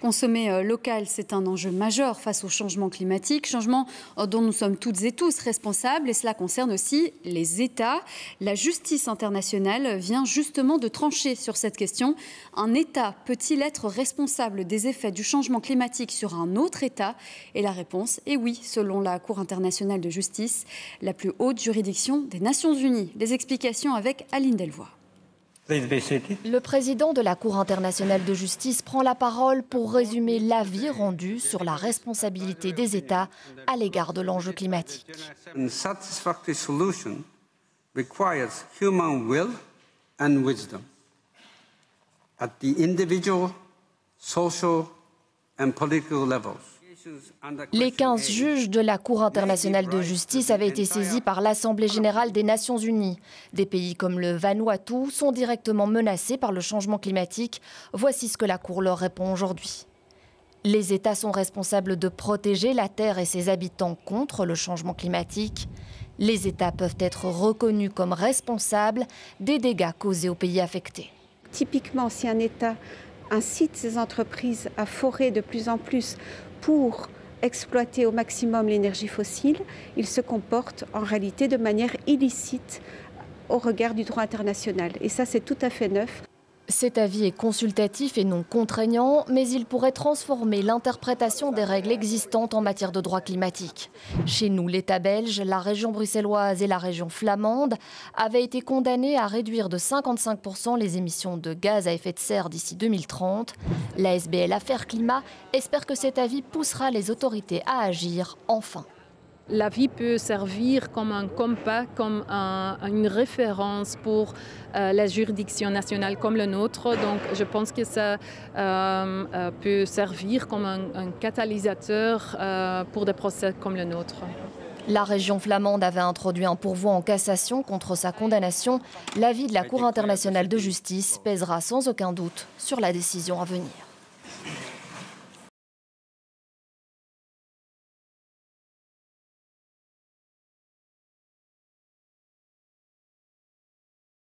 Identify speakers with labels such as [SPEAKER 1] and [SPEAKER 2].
[SPEAKER 1] Consommer local, c'est un enjeu majeur face au changement climatique, changement dont nous sommes toutes et tous responsables, et cela concerne aussi les États. La justice internationale vient justement de trancher sur cette question. Un État peut-il être responsable des effets du changement climatique sur un autre État? Et la réponse est oui, selon la Cour internationale de justice, la plus haute juridiction des Nations Unies. Les explications avec Aline Delvoye.
[SPEAKER 2] Le président de la Cour internationale de justice prend la parole pour résumer l'avis rendu sur la responsabilité des États à l'égard de l'enjeu climatique.
[SPEAKER 3] Une satisfactory solution requires human will and wisdom at the individual, social and political levels.
[SPEAKER 2] Les 15 juges de la Cour internationale de justice avaient été saisis par l'Assemblée générale des Nations unies. Des pays comme le Vanuatu sont directement menacés par le changement climatique. Voici ce que la Cour leur répond aujourd'hui. Les États sont responsables de protéger la Terre et ses habitants contre le changement climatique. Les États peuvent être reconnus comme responsables des dégâts causés aux pays affectés.
[SPEAKER 4] Typiquement, si un État incite ses entreprises à forer de plus en plus pour exploiter au maximum l'énergie fossile, il se comporte en réalité de manière illicite au regard du droit international. Et ça, c'est tout à fait neuf.
[SPEAKER 2] Cet avis est consultatif et non contraignant, mais il pourrait transformer l'interprétation des règles existantes en matière de droit climatique. Chez nous, l'État belge, la région bruxelloise et la région flamande avaient été condamnés à réduire de 55% les émissions de gaz à effet de serre d'ici 2030. La SBL Affaires Climat espère que cet avis poussera les autorités à agir enfin.
[SPEAKER 5] L'avis peut servir comme un compas, comme une référence pour la juridiction nationale comme le nôtre. Donc je pense que ça peut servir comme un catalyseur pour des procès comme le nôtre.
[SPEAKER 2] La région flamande avait introduit un pourvoi en cassation contre sa condamnation. L'avis de la Cour internationale de justice pèsera sans aucun doute sur la décision à venir.